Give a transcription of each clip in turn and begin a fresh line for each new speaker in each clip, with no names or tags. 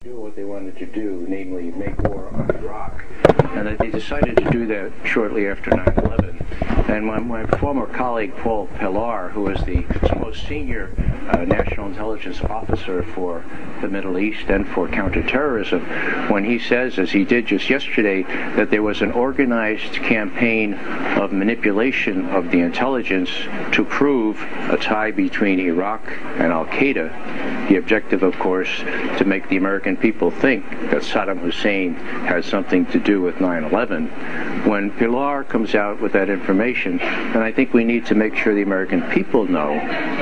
Do what they wanted to do, namely make war on Iraq, and that they decided to do that shortly after 9/11. And my former colleague Paul Pillar, who was the most senior national intelligence officer for the Middle East and for counterterrorism, when he says, as he did just yesterday, that there was an organized campaign of manipulation of the intelligence to prove a tie between Iraq and Al-Qaeda, the objective, of course, to make the American people think that Saddam Hussein has something to do with 9/11. When Pillar comes out with that information, then I think we need to make sure the American people know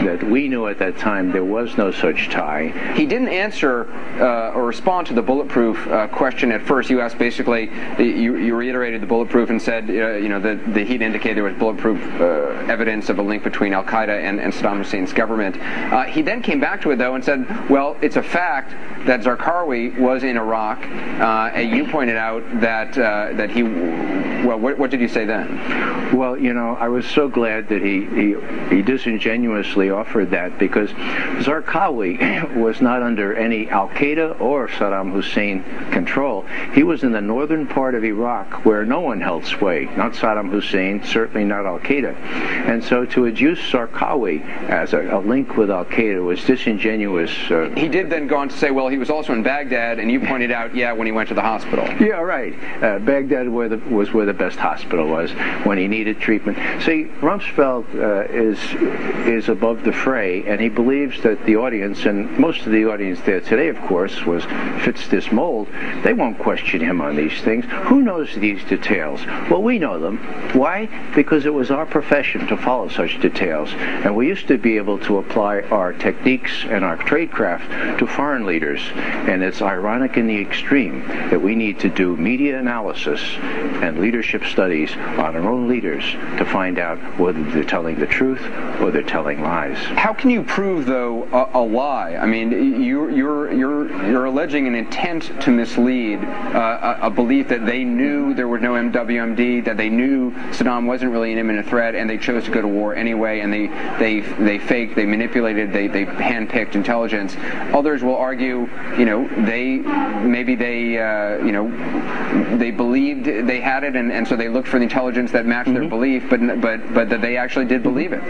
that we knew at that time there was no such tie.
He didn't answer or respond to the bulletproof question at first. You asked basically, you reiterated the bulletproof and said, that he'd indicated there was bulletproof evidence of a link between Al-Qaeda and Saddam Hussein's government. He then came back to it, though, and said, well, it's a fact that Zarqawi was in Iraq, and you pointed out that he, well, what did you say then?
Well, I was so glad that he disingenuously offered that, because Zarqawi was not under any Al-Qaeda or Saddam Hussein control. He was in the northern part of Iraq where no one held sway, not Saddam Hussein, certainly not Al-Qaeda. And so to adduce Zarqawi as a link with Al-Qaeda was disingenuous.
He did then go on to say, well, he was also in Baghdad, and you pointed out, yeah, when he went to the hospital.
Yeah, right. Baghdad was where the best hospital was when he needed treatment. See, Rumsfeld is above the fray, and he believes that the audience, and most of the audience there today, of course, fits this mold. They won't question him on these things. Who knows these details? Well, we know them. Why? Because it was our profession to follow such details, and we used to be able to apply our techniques and our tradecraft to foreign leaders. And it's ironic in the extreme that we need to do media analysis and leadership studies on our own leaders to find out whether they're telling the truth or they're telling lies.
How can you prove, though, a lie? I mean, you're alleging an intent to mislead, a belief that they knew there was no MWMD, that they knew Saddam wasn't really an imminent threat, and they chose to go to war anyway, and they faked, they manipulated, they handpicked intelligence. Others will argue, they believed they had it, and so they looked for the intelligence that matched their belief, but that they actually did believe it.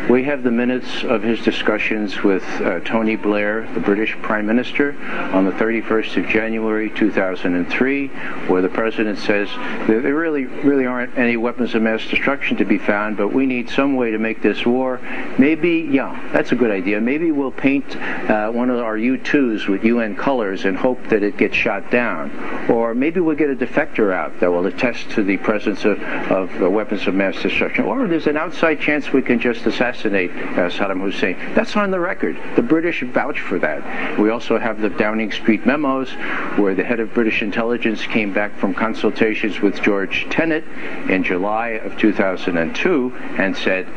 We have the minutes of his discussions with Tony Blair, the British Prime Minister, on the 31st of January 2003, where the President says there really aren't any weapons of mass destruction to be found, but we need some way to make this war. Maybe, yeah, that's a good idea. Maybe we'll paint one of our U-2s with UN colors and hope that it gets shot down. Or maybe we'll get a defector out that will attest to the presence of weapons of mass destruction. Or there's an outside chance we can just assassinate Saddam Hussein. That's on the record. The British vouch for that. We also have the Downing Street memos, where the head of British intelligence came back from consultations with George Tenet in July of 2002 and said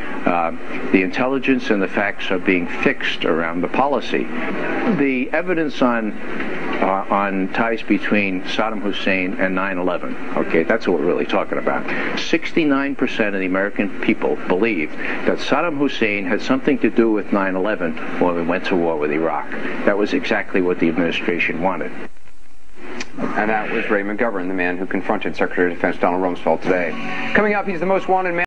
the intelligence and the facts are being fixed around the policy. The evidence on ties between Saddam Hussein and 9/11. Okay, that's what we're really talking about. 69% of the American people believe that Saddam Hussein had something to do with 9/11 when we went to war with Iraq. That was exactly what the administration wanted.
And that was Ray McGovern, the man who confronted Secretary of Defense Donald Rumsfeld today. Coming up, he's the most wanted man.